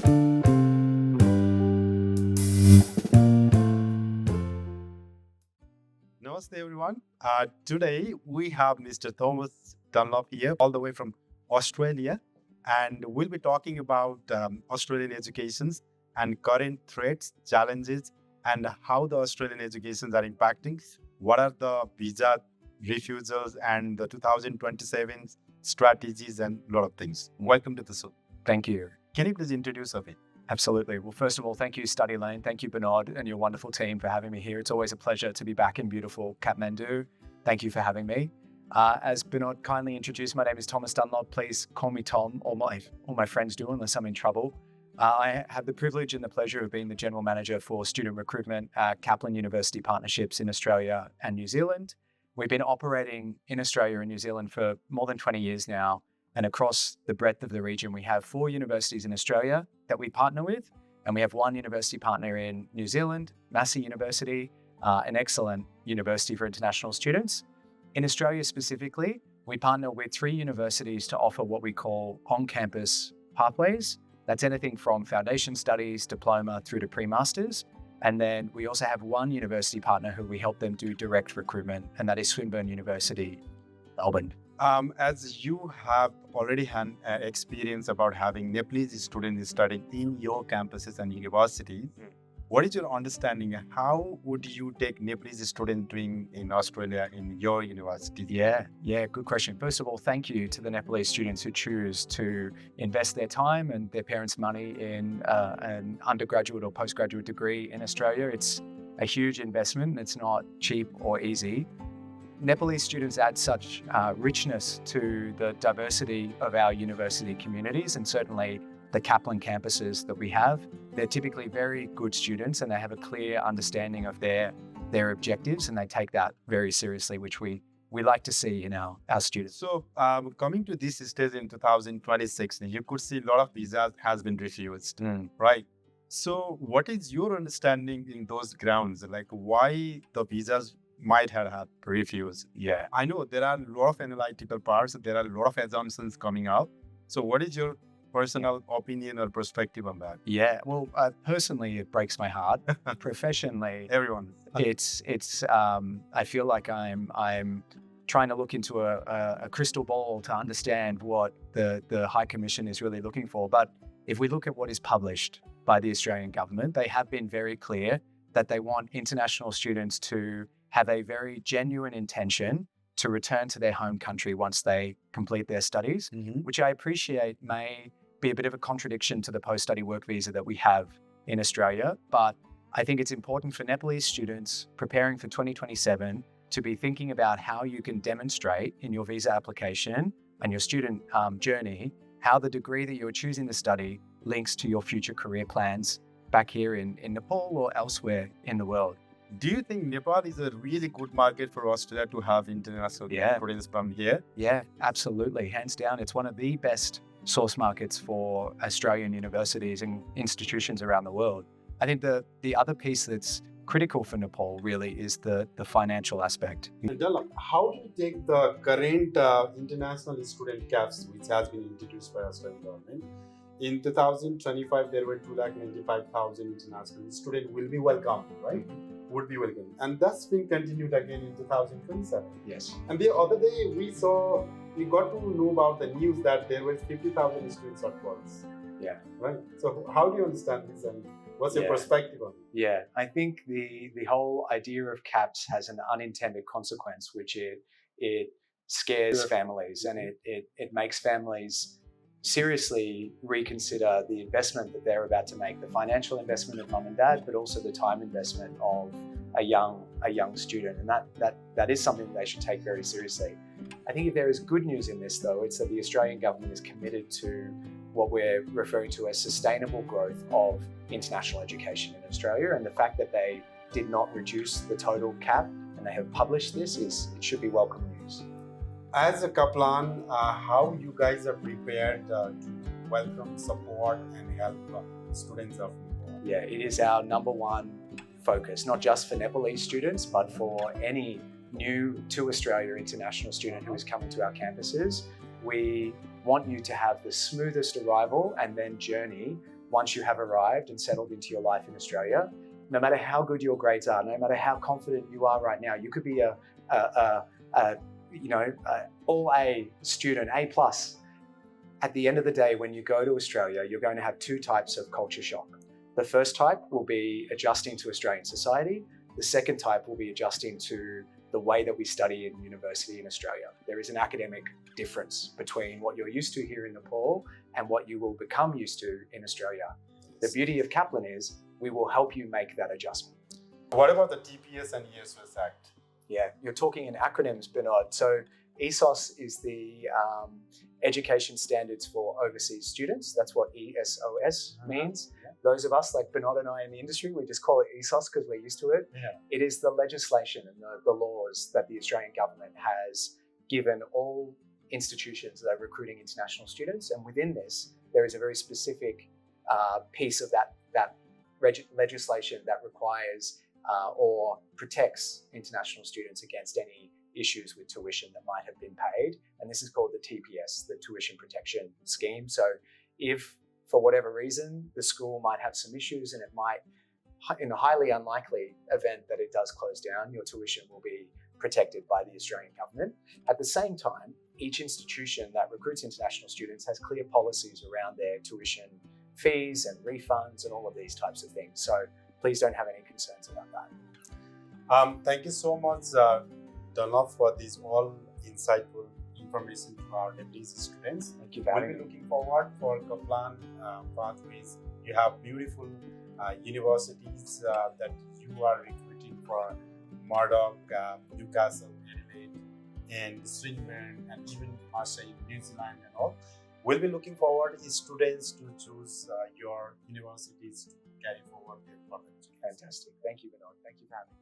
Namaste, everyone. Today we have Mr. Thomas Dunlop here, all the way from Australia, and we'll be talking about Australian educations and current threats, challenges, and how the Australian educations are impacting. What are the visa refusals and the 2027 strategies and a lot of things. Welcome to the show. Thank you. Can you please introduce a bit? Absolutely. Well, first of all, thank you, Study Lane. Thank you, Bernard, and your wonderful team for having me here. It's always a pleasure to be back in beautiful Kathmandu. Thank you for having me. As Bernard kindly introduced, my name is Thomas Dunlop. Please call me Tom, or my friends do, unless I'm in trouble. I have the privilege and the pleasure of being the General Manager for Student Recruitment at Kaplan University Partnerships in Australia and New Zealand. We've been operating in Australia and New Zealand for more than 20 years now. And across the breadth of the region, we have 4 universities in Australia that we partner with. And we have 1 university partner in New Zealand, Massey University, an excellent university for international students. In Australia specifically, we partner with 3 universities to offer what we call on-campus pathways. That's anything from foundation studies, diploma, through to pre-masters. And then we also have 1 university partner who we help them do direct recruitment, and that is Swinburne University, Melbourne. As you have already had experience about having Nepalese students studying in your campuses and universities, what is your understanding? How would you take Nepalese students doing in Australia in your university? Yeah, good question. First of all, thank you to the Nepalese students who choose to invest their time and their parents' money in an undergraduate or postgraduate degree in Australia. It's a huge investment. It's not cheap or easy. Nepalese students add such richness to the diversity of our university communities, and certainly the Kaplan campuses that we have. They're typically very good students, and they have a clear understanding of their objectives, and they take that very seriously, which we like to see in our students. So coming to this stage in 2026, you could see a lot of visas has been refused, right? So what is your understanding in those grounds? Like why the visas might have refused? Yeah. I know there are a lot of analytical parts, there are a lot of assumptions coming up. So what is your personal opinion or perspective on that? Yeah, well, personally, it breaks my heart. Professionally, Everyone. it's I feel like I'm trying to look into a crystal ball to understand what the High Commission is really looking for. But if we look at what is published by the Australian government, they have been very clear that they want international students to have a very genuine intention to return to their home country once they complete their studies, which I appreciate may be a bit of a contradiction to the post-study work visa that we have in Australia. But I think it's important for Nepalese students preparing for 2027 to be thinking about how you can demonstrate in your visa application and your student journey how the degree that you're choosing to study links to your future career plans back here in Nepal or elsewhere in the world. Do you think Nepal is a really good market for Australia to have international students from here? Yeah, absolutely. Hands down, it's one of the best source markets for Australian universities and institutions around the world. I think the other piece that's critical for Nepal really is the financial aspect. How do you take the current international student caps, which has been introduced by Australian government? In 2025, there were 295,000 international students will be welcome, right? Would be welcome. And that's been continued again in 2027. Yes. And the other day we got to know about the news that there was 50,000 student shortfalls. Yeah. Right. So how do you understand this and what's your perspective on it? Yeah, I think the whole idea of caps has an unintended consequence, which it scares families and it makes families seriously reconsider the investment that they're about to make, the financial investment of mum and dad, but also the time investment of a young student. And that is something that they should take very seriously. I think if there is good news in this, though, it's that the Australian government is committed to what we're referring to as sustainable growth of international education in Australia. And the fact that they did not reduce the total cap and they have published this it should be welcome news. As a Kaplan, how you guys are prepared to welcome, support, and help students of Nepal? Yeah, it is our number one focus, not just for Nepalese students, but for any new to Australia international student who is coming to our campuses. We want you to have the smoothest arrival and then journey once you have arrived and settled into your life in Australia, no matter how good your grades are, no matter how confident you are right now, you could be a all A student, A plus. At the end of the day, when you go to Australia, you're going to have two types of culture shock. The first type will be adjusting to Australian society. The second type will be adjusting to the way that we study in university in Australia. There is an academic difference between what you're used to here in Nepal and what you will become used to in Australia. The beauty of Kaplan is we will help you make that adjustment. What about the TPS and ESOS Act? Yeah, you're talking in acronyms, Bernard. So ESOS is the Education Standards for Overseas Students. That's what ESOS means. Yeah. Those of us like Bernard and I in the industry, we just call it ESOS because we're used to it. Yeah. It is the legislation and the laws that the Australian government has given all institutions that are recruiting international students. And within this, there is a very specific piece of that legislation that requires or protects international students against any issues with tuition that might have been paid. And this is called the TPS, the Tuition Protection Scheme. So if for whatever reason the school might have some issues and it might, in a highly unlikely event that it does close down, your tuition will be protected by the Australian government. At the same time, each institution that recruits international students has clear policies around their tuition fees and refunds and all of these types of things. So please don't have any concerns about that. Thank you so much, Dunlop, for this all insightful information to our deputies students. Thank you for We'll having be me. looking forward for Kaplan pathways. You have beautiful universities that you are recruiting for Murdoch, Newcastle, Adelaide, and Swinburne, and even Marseille, New Zealand, and all. We'll be looking forward as students to choose your universities to carry forward their product. Fantastic. Thank you, Bernard. Thank you for having me.